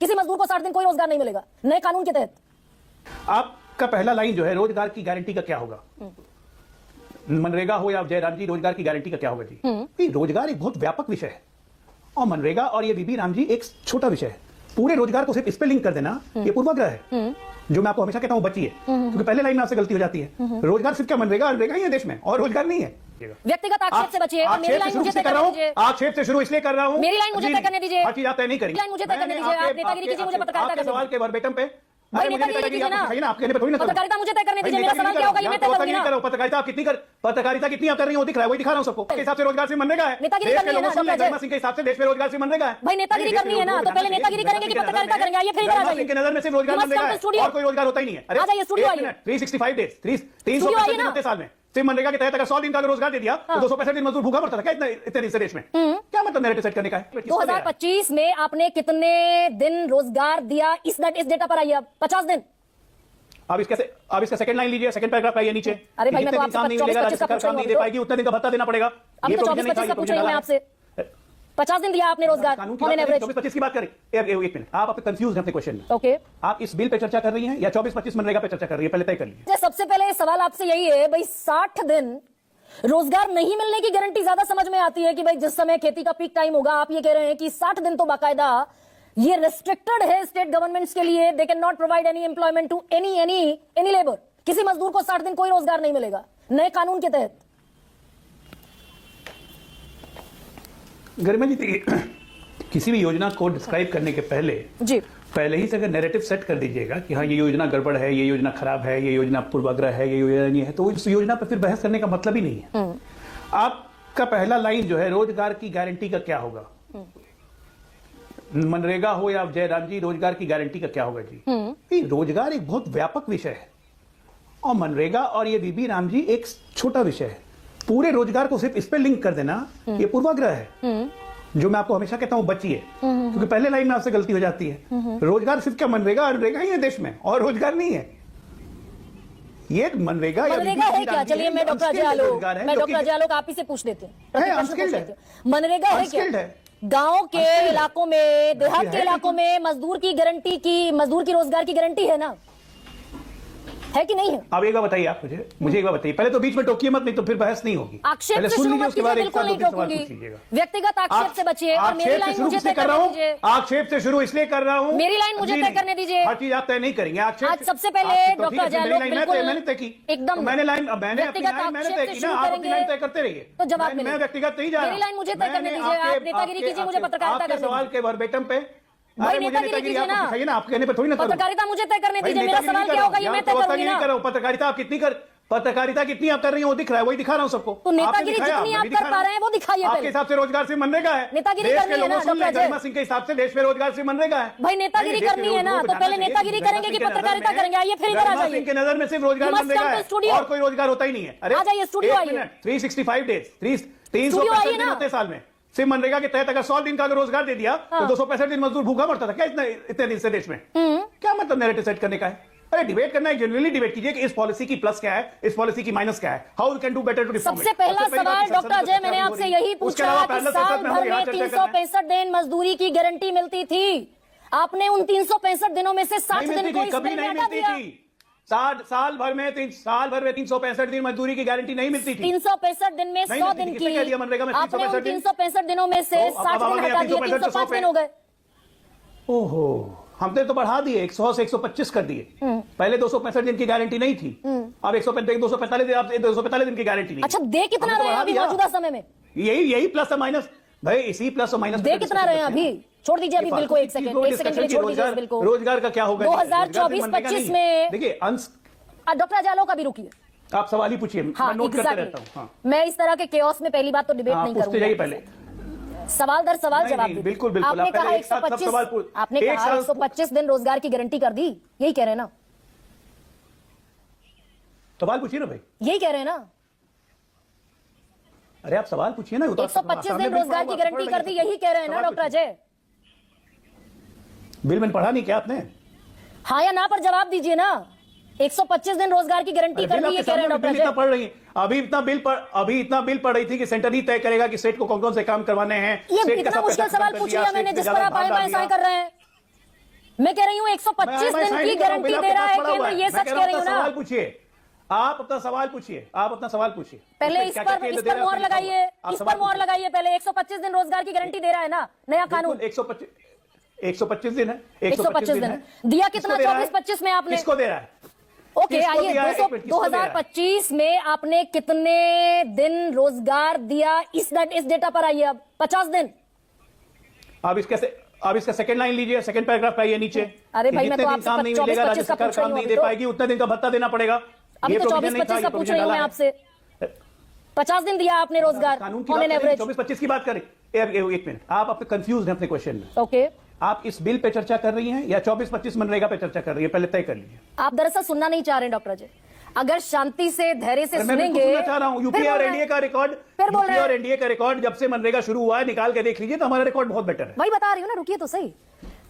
किसी मजदूर को 60 दिन कोई रोजगार नहीं मिलेगा नए कानून के तहत। आपका पहला लाइन जो है रोजगार की गारंटी का क्या होगा, मनरेगा हो या जयराम जी, रोजगार की गारंटी का क्या होगा जी? रोजगार एक बहुत व्यापक विषय है और मनरेगा और ये बीबी राम जी एक छोटा विषय है। पूरे रोजगार को सिर्फ इस पे लिंक कर देना ये पूर्वाग्रह है, जो मैं आपको हमेशा कहता हूं बचिए, क्योंकि पहले लाइन में आपसे गलती हो जाती है। रोजगार सिर्फ क्या मनरेगा ही है देश में, और रोजगार नहीं है। व्यक्तिगत आक्षेप से बचिए और मेरी लाइन मुझे तय करने दीजिए। आक्षेप से शुरू इसलिए कर रहा हूं, मेरी लाइन मुझे तय करने दीजिए। हर चीज आप तय नहीं करेंगे, लाइन मुझे तय करने दीजिए। आप नेतागिरी कीजिए, मुझे पत्रकारिता करने सवाल के वर्बेटम पे भाई नेतागिरी कीजिए ना, आपके पे थोड़ी ना पत्रकारिता मुझे तय करने दीजिए। मेरा सवाल क्या होगा ये मैं तय करूंगी ना। पत्रकारिता कितनी आप कर रही हो दिख रहा है, वही दिखा रहा हूं सबको। के हिसाब से रोजगार से मनरेगा है, नेतागिरी करनी है ना डॉक्टर जय सिंह के हिसाब से देश में रोजगार से मनरेगा है। भाई नेतागिरी करनी है ना, तो पहले नेतागिरी करेंगे कि पत्रकारिता करेंगे? आइए फिर इधर आ जाइए। की नजर में सिर्फ रोजगार मनरेगा है और कोई रोजगार होता ही नहीं है। आ जाइए स्टूडियो आइए। 365 डेज 365 साल में सिर्फ मनरेगा के तहत अगर 100 दिन का रोजगार दे दिया तो 265 दिन मजदूर भूखा मरता था क्या इतने दिन से देश में? क्या मतलब नैरेटिव सेट करने का है? 2025 में आपने कितने दिन रोजगार दिया इस डेटा पर आइए। 50 दिन। अब इसका सेकंड लाइन लीजिए, सेकंड पैराग्राफ आइए नीचे। अरे भाई मैं तो आपसे 24-25 का पूछ रही नहीं दे पाएगी, उतना दिन का भत्ता देना पड़ेगा। अब तो 24-25 का पूछ रही हूं मैं आपसे। 50 दिन दिया आपने रोजगार ऑन एन एवरेज। 24-25 की बात करें, एक मिनट, आप कंफ्यूज हैं अपने क्वेश्चन में। ओके, आप इस बिल पे चर्चा कर रही हैं या 24-25 मनरेगा पे चर्चा कर रही है? पहले तय कर लीजिए। सबसे पहले सवाल आपसे यही है भाई, 60 दिन रोजगार नहीं मिलने की गारंटी ज्यादा समझ में आती है कि भाई जिस समय खेती का पीक टाइम होगा, आप ये कह रहे हैं कि 60 दिन तो बाकायदा ये रेस्ट्रिक्टेड है स्टेट गवर्नमेंट्स के लिए, they can not provide any employment to any labour. किसी मजदूर को 60 दिन कोई रोजगार नहीं मिलेगा नए कानून के तहत। गरिमा जी देखिए, किसी भी योजना को डिस्क्राइब करने के पहले ही से अगर नैरेटिव सेट कर दीजिएगा कि हाँ ये योजना गड़बड़ है, ये योजना खराब है, ये योजना पूर्वाग्रह है, ये योजना नहीं है, तो इस योजना पर फिर बहस करने का मतलब ही नहीं है। आपका पहला लाइन जो है रोजगार की गारंटी का क्या होगा, मनरेगा हो या जयराम जी, रोजगार की गारंटी का क्या होगा जी? रोजगार एक बहुत व्यापक विषय है और मनरेगा और ये बीबी राम जी एक छोटा विषय है। पूरे रोजगार को सिर्फ इस पे लिंक कर देना ये पूर्वाग्रह है, जो मैं आपको हमेशा कहता हूं बचिए, क्योंकि पहले लाइन में आपसे गलती हो जाती है। रोजगार सिर्फ क्या मनरेगा ही है देश में, और रोजगार नहीं है। ये मनरेगा है क्या? चलिए मैं डॉक्टर अजय आलोक आप ही से पूछ देते हैं, मनरेगा है क्या? गांव के इलाकों में, देहात के इलाकों में मजदूर की रोजगार की गारंटी है ना, है कि नहीं है? अब एक बार बताइए, आप मुझे एक बार बताइए। पहले तो बीच में टोकिए मत, नहीं तो फिर बहस नहीं होगी। आक्षेप से शुरू मत कीजिए, बिल्कुल नहीं टोकूंगी। व्यक्तिगत आक्षेप से बचिए और मेरी लाइन मुझे तय करने दीजिए। आक्षेप से शुरू इसलिए कर रहा हूं, मेरी लाइन मुझे तय करने दीजिए। हर चीज आप तय नहीं करेंगे। आज सबसे पहले डॉक्टर अजय आलोक मैंने तय की एकदम, मैंने तय की ना, आप अपनी लाइन तय करते रहिए। तो जवाब मैं व्यक्तिगत नहीं जा रहा, मेरी लाइन मुझे तय करने दीजिए। आप नेतागिरी कीजिए, मुझे पत्रकारिता करने दीजिए। सवाल के वर्बेटम पे भाई नेतागिरी कीजिए ना, आप कहने पे थोड़ी ना, पत्रकारिता मुझे तय करने दीजिए। मेरा सवाल क्या होगा ये मैं तय करूंगी ना। पत्रकारिता कितनी आप कर रही हैं वो दिख रहा है, वही दिखा रहा हूं सबको। तो नेतागिरी जितनी आप कर पा रहे हैं वो दिखाइए। आपके हिसाब से रोजगार से मनरेगा है, नेतागिरी करनी है ना गरिमा सिंह के हिसाब से देश में रोजगार से मनरेगा है। भाई नेतागिरी करनी है ना, तो पहले नेतागिरी करेंगे कि पत्रकारिता करेंगे? आइए फिर इधर आ जाइए। सिंह की नजर में सिर्फ रोजगार मनरेगा है और कोई रोजगार होता ही नहीं है। अरे आ जाइए स्टूडियो आइए। 365 डेज 365 दिन होते साल में, सिर्फ मनरेगा के तहत अगर 100 दिन का रोजगार दे दिया तो 265 दिन मजदूर भूखा मरता था क्या इतने दिन से देश में? क्या मतलब नैरेटिव सेट करने का है? अरे डिबेट करना है, जेन्युइनली डिबेट कीजिए कि इस पॉलिसी की प्लस क्या है, इस पॉलिसी की माइनस क्या है, how we can do better to reform. सबसे पहला सवाल डॉक्टर अजय मैंने आपसे यही पूछा कि साल भर में 365 दिन मजदूरी की गारंटी मिलती थी, आपने उन 365 दिनों में से 60 दिन को कभी नहीं मिलती थी। साल भर में 365 दिन मजदूरी की गारंटी नहीं मिलती थी। 365 दिन में 100 दिन की, आपने उन 365 दिनों में से 60 दिन हटा दिए, 305 दिन हो गए। ओहो, हमने तो बढ़ा दिए, 100 से 125 कर दिए। पहले 265 दिन की गारंटी नहीं थी, अब 245 दिन की गारंटी नहीं। अच्छा, दे कितना रहे हैं अभी मौजूदा समय में? यही प्लस और माइनस भाई, इसी प्लस और माइनस दे कितना रहे हैं अभी? छोड़ दीजिए अभी बिल को, एक सेकंड के लिए छोड़ दीजिए बिल को। रोजगार का क्या होगा 2024-25 में? देखिए अंश, डॉक्टर अजय आलोक अभी रुकिए, आप सवाल ही पूछिए, मैं नोट करते रहता हूं। हाँ, मैं इस तरह के केओस में पहली बात तो डिबेट नहीं करूंगी। पहले सवाल दर सवाल जवाब दीजिए। बिल्कुल आपने कहा 125 दिन रोजगार की गारंटी कर दी, यही कह रहे हैं ना? सवाल पूछिए ना भाई, यही कह रहे हैं ना? अरे आप सवाल पूछिए ना। 125 दिन रोजगार की गारंटी कर दी, यही कह रहे हैं ना डॉक्टर अजय? बिल में पढ़ा नहीं क्या आपने? हाँ या ना पर जवाब दीजिए ना। 125 दिन रोजगार की गारंटी कर दी, ये कह रहे हैं डॉक्टर अजय। पढ़ रही है अभी इतना बिल पढ़ रही थी कि सेंटर ही तय करेगा कि स्टेट को कौन कौन से काम करवाने हैं। ये इतना मुश्किल सवाल पूछ लिया मैंने जिस पर आप आए बाएं कर रहे हैं। मैं कह रही हूँ 125 दिन की गारंटी दे रहा है केंद्र, ये सच कह रही हूँ ना। सवाल पूछिए, आप अपना सवाल पूछिए, आप अपना सवाल पूछिए। पहले इस पर मोहर लगाइए, इस पर मोहर लगाइए पहले। 125 दिन रोजगार की गारंटी दे रहा है ना नया कानून। 125 दिन है, 125 दिन है। दिया कितना 24-25 में आपने? किसको दे रहा है? ओके, आइए 2025 में आपने कितने दिन रोजगार दिया इस डेटा पर आइए। अब 50 दिन। अब इसका सेकंड लाइन लीजिए, सेकंड पैराग्राफ पाइए नीचे। अरे भाई, मैं तो आपसे काम नहीं मिलेगा, राज्य सरकार काम नहीं दे पाएगी, उतने दिन का भत्ता देना पड़ेगा। अभी तो 24-25 का पूछ रही हूं मैं आपसे। 50 दिन दिया आपने रोजगार ऑन एन एवरेज। 24-25 की बात करें। एक मिनट, आप कंफ्यूज हैं अपने क्वेश्चन में। ओके, आप इस बिल पे चर्चा कर रही हैं या 24-25 मनरेगा पे चर्चा कर रही है? पहले तय कर लीजिए। आप दरअसल सुनना नहीं चाह रहे हैं डॉक्टर अजय। अगर शांति से, धैर्य से सुनेंगे। मैं चाह रहा हूं यूपी और एनडीए का रिकॉर्ड, यूपी और एनडीए का रिकॉर्ड जब से मनरेगा शुरू हुआ है निकाल के देख लीजिए, तो हमारा रिकॉर्ड बहुत बेटर है। वही बता रही हूँ ना, रुकिए तो सही।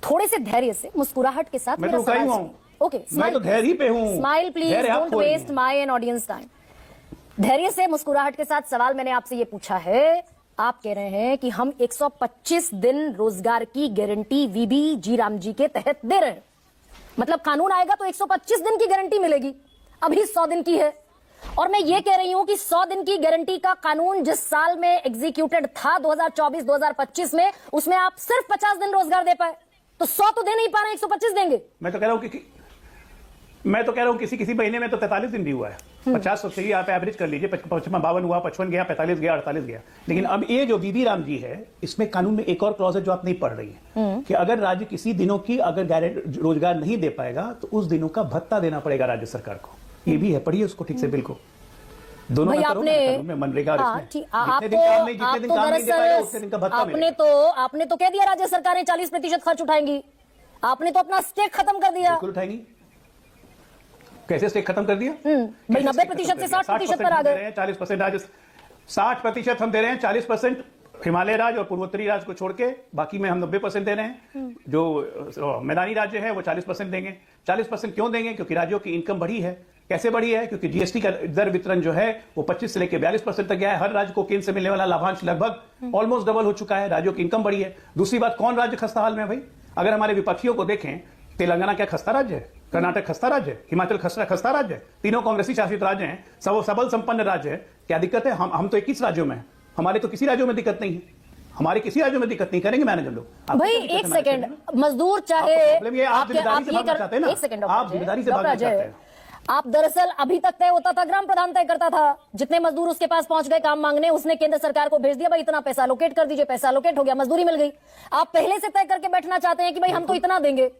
थोड़े से धैर्य से, मुस्कुराहट के साथ। मैं तो रुका ही हूं। ओके, मैं तो धैर्य पे हूं। Smile please, don't waste my and audience time. धैर्य से, मुस्कुराहट के साथ सवाल मैंने आपसे ये पूछा है। आप कह रहे हैं कि हम 125 दिन रोजगार की गारंटी वीबी जी राम जी के तहत दे रहे हैं। मतलब कानून आएगा तो 125 दिन की गारंटी मिलेगी, अभी 100 दिन की है। और मैं ये कह रही हूं कि 100 दिन की गारंटी का कानून जिस साल में एग्जीक्यूटेड था 2024-2025 में, उसमें आप सिर्फ 50 दिन रोजगार दे पाए। तो 100 तो दे नहीं पा रहे, 125 देंगे। मैं तो कह रहा हूं किसी महीने में तो 43 दिन भी हुआ है। 50 तो सही, आप एवरेज कर लीजिए। 52 हुआ, 55 गया, 45 गया, 48 गया। लेकिन अब ये जो बीबी राम जी है, इसमें कानून में एक और क्लॉज है जो आप नहीं पढ़ रही है, कि अगर राज्य किसी दिनों की अगर रोजगार नहीं दे पाएगा तो उस दिनों का भत्ता देना पड़ेगा राज्य सरकार को। ये भी है, पढ़िए उसको ठीक से बिल को। दोनों भाई आपने मनरेगा आपने तो कह दिया राज्य सरकारें 40% खर्च उठाएंगी। आपने तो अपना स्टेक खत्म कर दिया। बिल्कुल उठाएंगी। कैसे स्टेक खत्म कर दिया? भाई 90% से 60% पर आ गए। 40% राज्य, 60% हम दे रहे हैं, 40% हिमालय राज्य और पूर्वोत्तरी राज्य को छोड़ के, बाकी में हम 90% दे रहे हैं। जो मैदानी राज्य है वो 40% देंगे। 40% क्यों देंगे? क्योंकि राज्यों की इनकम बढ़ी है। कैसे बढ़ी है? क्योंकि जीएसटी का दर वितरण जो है वो 25 से लेकर 42% तक गया है। हर राज्य को केंद्र से मिलने वाला लाभांश लगभग ऑलमोस्ट डबल हो चुका है। राज्यों की इनकम बढ़ी है। दूसरी बात, कौन राज्य खस्ता हाल में है भाई? अगर हमारे विपक्षियों को देखें, तेलंगाना क्या खस्ता राज्य है? कर्नाटक खस्ता राज्य है? हिमाचल खस्ता राज्य है? तीनों कांग्रेसी शासित राज्य हैं, सबल संपन्न राज्य है। क्या दिक्कत है? हम तो 21 राज्यों में हैं। हमारे तो किसी राज्यों में दिक्कत नहीं है। हमारे किसी राज्यों में दिक्कत नहीं, करेंगे मैनेज हम लोग। भाई एक सेकंड, मजदूर चाहे आप जिम्मेदारी से भागना चाहते हैं ना? एक सेकंड, आप जिम्मेदारी से भागना चाहते हैं। आप दरअसल अभी तक तय होता था, ग्राम प्रधान तय करता था। जितने मजदूर उसके पास पहुंच गए काम मांगने, उसने केंद्र सरकार को भेज दिया, भाई इतना पैसा एलोकेट कर दीजिए। पैसा एलोकेट हो गया, मजदूरी मिल गई। आप पहले से तय करके बैठना चाहते हैं कि भाई हम तो इतना देंगे,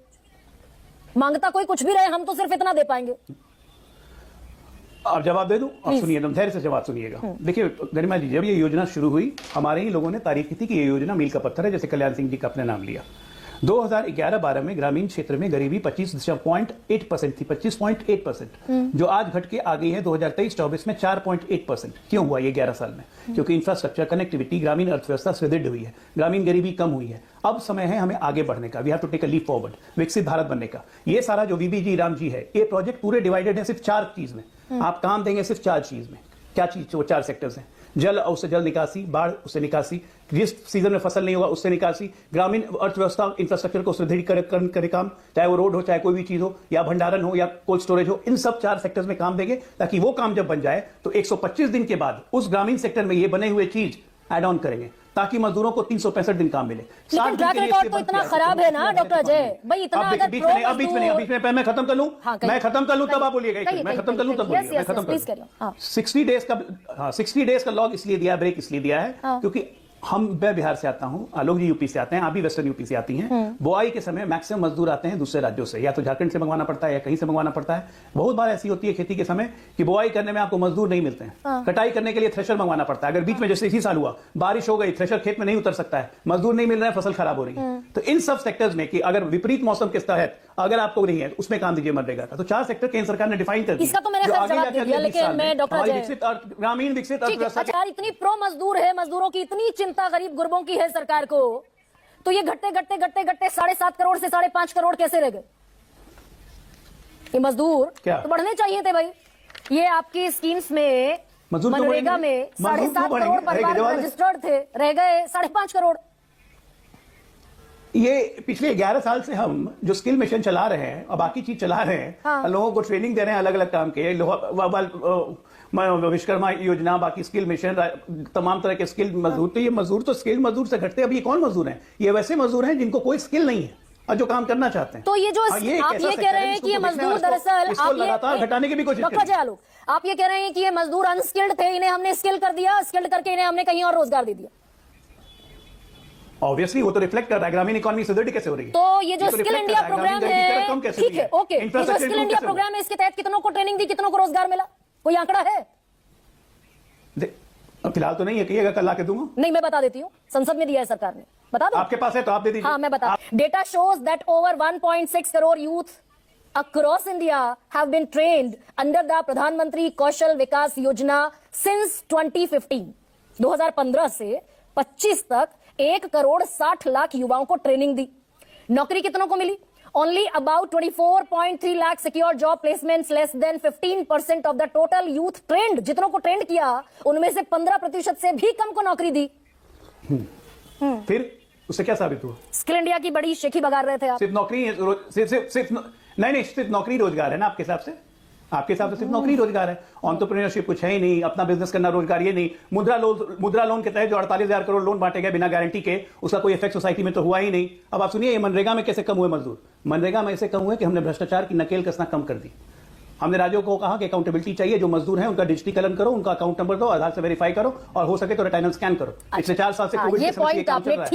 मांगता कोई कुछ भी रहे, हम तो सिर्फ इतना दे पाएंगे। आप जवाब दे दूं? आप सुनिए, एकदम धैर्य से जवाब सुनिएगा। देखिए गरिमा जी, जब ये योजना शुरू हुई, हमारे ही लोगों ने तारीफ की थी कि ये योजना मील का पत्थर है, जैसे कल्याण सिंह जी का अपने नाम लिया। 2011-12 में ग्रामीण क्षेत्र में गरीबी 25.8% थी, 25.8%, जो आज घट के आ गई है 2023-24 में 4.8%। क्यों हुआ ये 11 साल में? क्योंकि इंफ्रास्ट्रक्चर, कनेक्टिविटी, ग्रामीण अर्थव्यवस्था सुदृढ़ हुई है, ग्रामीण गरीबी कम हुई है। अब समय है हमें आगे बढ़ने का। We have to take a leap forward, विकसित भारत बनने का। ये सारा जो वीबी जी राम जी है, ये प्रोजेक्ट पूरे डिवाइडेड है सिर्फ 4 चीज में। आप काम देंगे सिर्फ 4 चीज में। क्या चीज? वो 4 सेक्टर्स हैं। जल, उससे जल निकासी, बाढ़ उससे निकासी, जिस सीजन में फसल नहीं होगा उससे निकासी, ग्रामीण अर्थव्यवस्था इंफ्रास्ट्रक्चर को सुदृढ़ीकरण करे काम, चाहे वो रोड हो, चाहे कोई भी चीज हो, या भंडारण हो, या कोल्ड स्टोरेज हो। इन सब 4 सेक्टर्स में काम देंगे, ताकि वो काम जब बन जाए तो 125 दिन के बाद उस ग्रामीण सेक्टर में ये बने हुए चीज एड ऑन करेंगे, ताकि मजदूरों को 365 दिन काम मिले। लेकिन ट्रैक रिकॉर्ड तो इतना खराब है ना डॉक्टर अजय भाई, इतना अगर बीच में मैं खत्म कर लूं, मैं खत्म कर लूं तब आप बोलिएगा। मैं खत्म कर लूं तब बोलिएगा। मैं खत्म कर लूं। 60 डेज का लॉग इसलिए दिया, ब्रेक इसलिए दिया है क्योंकि मैं बिहार से आता हूं, आलोक जी यूपी से आते हैं, आप भी वेस्टर्न यूपी से आती हैं। बुआई के समय मैक्सिमम मजदूर आते हैं दूसरे राज्यों से, या तो झारखंड से मंगवाना पड़ता है या कहीं से मंगवाना पड़ता है। बहुत बार ऐसी होती है खेती के समय कि बुआई करने में आपको मजदूर नहीं मिलते हैं, कटाई करने के लिए थ्रेशर मंगवाना पड़ता है। अगर बीच में जैसे इसी साल हुआ, बारिश हो गई, थ्रेशर खेत में नहीं उतर सकता है, मजदूर नहीं मिल रहा है, फसल खराब हो रही है। तो इन सब सेक्टर्स में कि अगर विपरीत मौसम के तहत अगर आपको नहीं है, उसमें काम दीजिए मनरेगा का। तो 4 सेक्टर केंद्र सरकार ने डिफाइन कर दिया। इसका तो मैंने जवाब दे दिया, लेकिन मैं डॉक्टर ग्रामीण विकसित अर्थव्यवस्था, इतनी प्रो मजदूर है, मजदूरों की इतनी चिंता गरीब गुरबों की है सरकार को, तो ये घटते 7.5 करोड़ से 5.5 करोड़ कैसे रह गए? ये मजदूर तो बढ़ने चाहिए थे भाई। ये आपकी स्कीम्स में, मनरेगा में 7.5 करोड़ परिवार रजिस्टर्ड थे, रह गए 5.5 करोड़। ये पिछले 11 साल से हम जो स्किल मिशन चला रहे हैं और बाकी चीज चला रहे हैं, हाँ। लोगों को ट्रेनिंग दे रहे हैं अलग अलग काम के, विश्वकर्मा योजना, बाकी स्किल मिशन, तमाम तरह के स्किल मजदूर। तो ये मजदूर तो स्किल मजदूर से घटते हैं। अब ये कौन मजदूर हैं? ये वैसे मजदूर हैं जिनको कोई स्किल नहीं है और जो काम करना चाहते हैं। तो ये जो हाँ, आप एक ये ऐसा कह सेक्टर रहे है हैं कि ये जिसको मजदूर देखना है, दरअसल इसको आप लगातार घटाने की भी कोशिश डॉक्टर करें। जयालोक, आप ये कह रहे हैं कि ये मजदूर अनस्किल्ड थे, इन्हें हमने स्किल कर दिया, स्किल्ड करके इन्हें हमने कहीं और रोजगार दे दिया। ऑब्वियसली वो तो रिफ्लेक्ट कर रहा है ग्रामीण इकोनॉमी सुदृढ़ कैसे हो रही है। तो ये जो तो स्किल reflect इंडिया कर रहा प्रोग्राम ग्रामीण गरीबी की है, रकम कैसे ठीक हुई है, ओके, ये जो Infrastructure स्किल improve इंडिया कैसे हुआ? प्रोग्राम है, इसके तहत कितनों को ट्रेनिंग दी, कितनों को रोजगार मिला, कोई आंकड़ा है? फिलहाल तो नहीं है, कहिएगा कल आके दूंगा। नहीं, मैं बता देती हूँ, संसद में दिया है सरकार ने, बता दो। आपके पास है तो आप दे दीजिए। हाँ, मैं बता। Data shows that over 1.6 crore youth across India have been trained under the प्रधानमंत्री कौशल विकास योजना since 2015। 2015 से 25 तक 1 करोड़ 60 लाख युवाओं को ट्रेनिंग दी। नौकरी कितनों को मिली? Only about 24.3 lakh secure job placements, less than 15% of the total youth trained। जितनों को ट्रेंड किया उनमें से 15% से भी कम को नौकरी दी। फिर उससे क्या साबित हुआ? स्किल इंडिया की बड़ी शेखी बगार रहे थे आप। सिर्फ नौकरी सिर्फ नहीं, सिर्फ नौकरी रोजगार है ना आपके हिसाब से? आपके हिसाब से सिर्फ नौकरी रोजगार है? एंटरप्रेन्योरशिप कुछ है ही नहीं, अपना बिजनेस करना रोजगार ये नहीं। मुद्रा लोन के तहत जो 48,000 करोड़ लोन बांटे गए बिना गारंटी के, उसका कोई इफेक्ट सोसाइटी में तो हुआ ही नहीं। अब आप सुनिए, ये मनरेगा में कैसे कम हुए मजदूर? मनरेगा में ऐसे कम हुए कि हमने भ्रष्टाचार की नकेल कसना कम कर दी। हमने राज्यों को कहा कि अकाउंटेबिलिटी चाहिए, जो मजदूर हैं उनका डिजिटलीकरण करो, उनका अकाउंट नंबर दो, आधार से वेरीफाई करो और हो सके तो रिटर्न स्कैन करो। पिछले 4 साल से कोविड ये के समय से ये पॉइंट काम चल आपने रहा है।